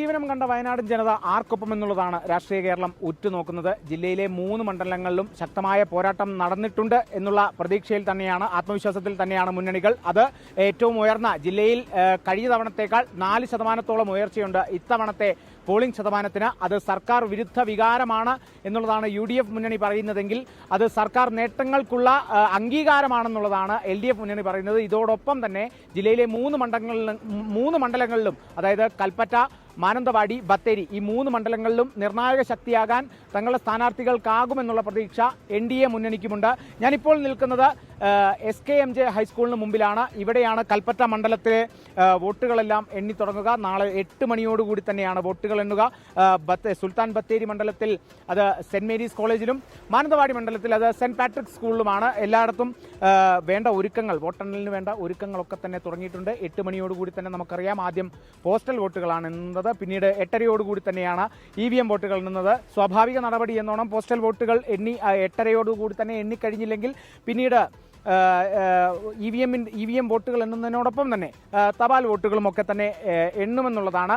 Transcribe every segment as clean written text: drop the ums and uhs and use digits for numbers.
ജീവനം കണ്ട വയനാടൻ ജനത ആർക്കൊപ്പം എന്നുള്ളതാണ് രാഷ്ട്രീയ കേരളം ഉറ്റുനോക്കുന്നത്. ജില്ലയിലെ 3 മണ്ഡലങ്ങളിലും ശക്തമായ പോരാട്ടം നടന്നിട്ടുണ്ട് എന്നുള്ള പ്രതീക്ഷയിൽ തന്നെയാണ്, ആത്മവിശ്വാസത്തിൽ തന്നെയാണ് മുന്നണികൾ. അത് ഏറ്റവും ഉയർന്ന ജില്ലയിൽ കഴിഞ്ഞ തവണത്തേക്കാൾ 4% ഉയർച്ചയുണ്ട് ഇത്തവണത്തെ പോളിംഗ് ശതമാനത്തിന്. അത് സർക്കാർ വിരുദ്ധ വികാരമാണ് എന്നുള്ളതാണ് UDF മുന്നണി പറയുന്നതെങ്കിൽ അത് സർക്കാർ നേട്ടങ്ങൾക്കുള്ള അംഗീകാരമാണെന്നുള്ളതാണ് LDF മുന്നണി പറയുന്നത്. ഇതോടൊപ്പം തന്നെ ജില്ലയിലെ 3 മണ്ഡലങ്ങളിലും അതായത് കൽപ്പറ്റ, മാനന്തവാടി, ബത്തേരി ഈ 3 മണ്ഡലങ്ങളിലും നിർണായക ശക്തിയാകാൻ തങ്ങളുടെ സ്ഥാനാർത്ഥികൾക്കാകുമെന്നുള്ള പ്രതീക്ഷ NDA മുന്നണിക്കുമുണ്ട്. ഞാനിപ്പോൾ നിൽക്കുന്നത് SKMJ ഹൈസ്കൂളിന് മുമ്പിലാണ്. ഇവിടെയാണ് കൽപ്പറ്റ മണ്ഡലത്തിലെ വോട്ടുകളെല്ലാം എണ്ണി തുടങ്ങുക. നാളെ 8 മണിയോടുകൂടി തന്നെയാണ് വോട്ടുകൾ എണ്ണുക. സുൽത്താൻ ബത്തേരി മണ്ഡലത്തിൽ അത് സെന്റ് മേരീസ് കോളേജിലും, മാനന്തവാടി മണ്ഡലത്തിൽ അത് സെന്റ് പാട്രിക് സ്കൂളിലുമാണ്. എല്ലായിടത്തും വേണ്ട ഒരുക്കങ്ങൾ, വോട്ടെണ്ണലിന് വേണ്ട ഒരുക്കങ്ങളൊക്കെ തന്നെ തുടങ്ങിയിട്ടുണ്ട്. 8 മണിയോടുകൂടി തന്നെ നമുക്കറിയാം ആദ്യം പോസ്റ്റൽ വോട്ടുകളാണ് എണ്ണുന്നത്. പിന്നീട് 8:30 തന്നെ EVM വോട്ടുകൾ എണ്ണുന്നത്. സ്വാഭാവിക നടപടി എന്നോണം പോസ്റ്റൽ വോട്ടുകൾ 8:30 തന്നെ എണ്ണിക്കഴിഞ്ഞില്ലെങ്കിൽ പിന്നീട് EVM വോട്ടുകൾ എണ്ണുന്നതിനോടൊപ്പം തന്നെ തപാൽ വോട്ടുകളും ഒക്കെ തന്നെ എണ്ണുമെന്നുള്ളതാണ്.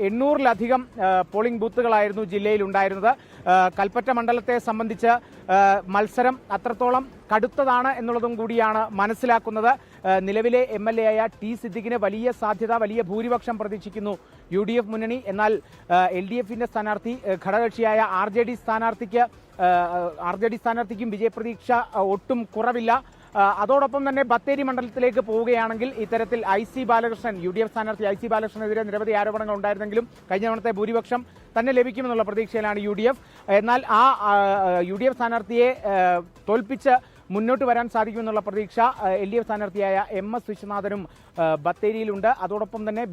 800-ലധികം പോളിംഗ് ബൂത്തുകളായിരുന്നു ജില്ലയിൽ ഉണ്ടായിരുന്നത്. കൽപ്പറ്റ മണ്ഡലത്തെ സംബന്ധിച്ച് മത്സരം അത്രത്തോളം കടുത്തതാണ് എന്നുള്ളതും കൂടിയാണ് മനസ്സിലാക്കുന്നത്. നിലവിലെ MLA ആയ T സിദ്ദിഖിന് വലിയ സാധ്യത, വലിയ ഭൂരിപക്ഷം പ്രതീക്ഷിക്കുന്നു UDF മുന്നണി. എന്നാൽ LDFന്റെ സ്ഥാനാർത്ഥി, ഘടകകക്ഷിയായ RJD സ്ഥാനാർത്ഥിക്കും വിജയപ്രതീക്ഷ ഒട്ടും കുറവില്ല. അതോടൊപ്പം തന്നെ ബത്തേരി മണ്ഡലത്തിലേക്ക് പോവുകയാണെങ്കിൽ ഇത്തരത്തിൽ IC ബാലകൃഷ്ണൻ, UDF സ്ഥാനാർത്ഥി IC ബാലകൃഷ്ണനെതിരെ നിരവധി ആരോപണങ്ങൾ ഉണ്ടായിരുന്നെങ്കിലും കഴിഞ്ഞ തവണത്തെ ഭൂരിപക്ഷം തന്നെ ലഭിക്കുമെന്നുള്ള പ്രതീക്ഷയിലാണ് UDF. എന്നാൽ ആ UDF സ്ഥാനാർത്ഥിയെ തോൽപ്പിച്ച് മുന്നോട്ട് വരാൻ സാധിക്കുമെന്നുള്ള പ്രതീക്ഷ LDF സ്ഥാനാർത്ഥിയായ MS വിശ്വനാഥനും ബത്തേരിയിലുണ്ട്. അതോടൊപ്പം തന്നെ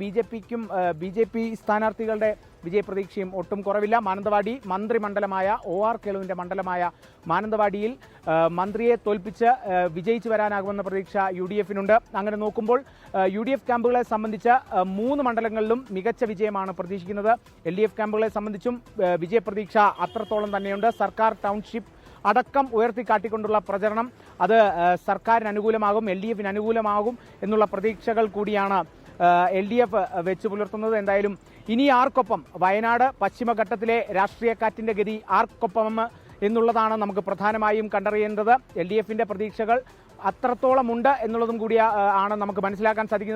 BJP സ്ഥാനാർത്ഥികളുടെ വിജയപ്രതീക്ഷയും ഒട്ടും കുറവില്ല. മാനന്തവാടി മന്ത്രിമണ്ഡലമായ OR കേളുവിന്റെ മണ്ഡലമായ മാനന്തവാടിയിൽ മന്ത്രിയെ തോൽപ്പിച്ച് വിജയിച്ചു വരാനാകുമെന്ന പ്രതീക്ഷ UDFനുണ്ട്. അങ്ങനെ നോക്കുമ്പോൾ UDF ക്യാമ്പുകളെ സംബന്ധിച്ച് 3 മണ്ഡലങ്ങളിലും മികച്ച വിജയമാണ് പ്രതീക്ഷിക്കുന്നത്. LDF ക്യാമ്പുകളെ സംബന്ധിച്ചും വിജയപ്രതീക്ഷ അത്രത്തോളം തന്നെയുണ്ട്. സർക്കാർ ടൗൺഷിപ്പ് അടക്കം ഉയർത്തിക്കാട്ടിക്കൊണ്ടുള്ള പ്രചരണം അത് സർക്കാരിന് അനുകൂലമാകും, LDFന് അനുകൂലമാകും എന്നുള്ള പ്രതീക്ഷകൾ കൂടിയാണ് LDF വെച്ച് പുലർത്തുന്നത്. എന്തായാലും ഇനി ആർക്കൊപ്പം, വയനാട് പശ്ചിമഘട്ടത്തിലെ രാഷ്ട്രീയക്കാറ്റിന്റെ ഗതി ആർക്കൊപ്പം എന്നുള്ളതാണ് നമുക്ക് പ്രധാനമായും കണ്ടറിയേണ്ടത്. LDFന്റെ പ്രതീക്ഷകൾ അത്രത്തോളം ഉണ്ട് എന്നുള്ളതും കൂടി ആണ് നമുക്ക് മനസ്സിലാക്കാൻ സാധിക്കുന്നത്.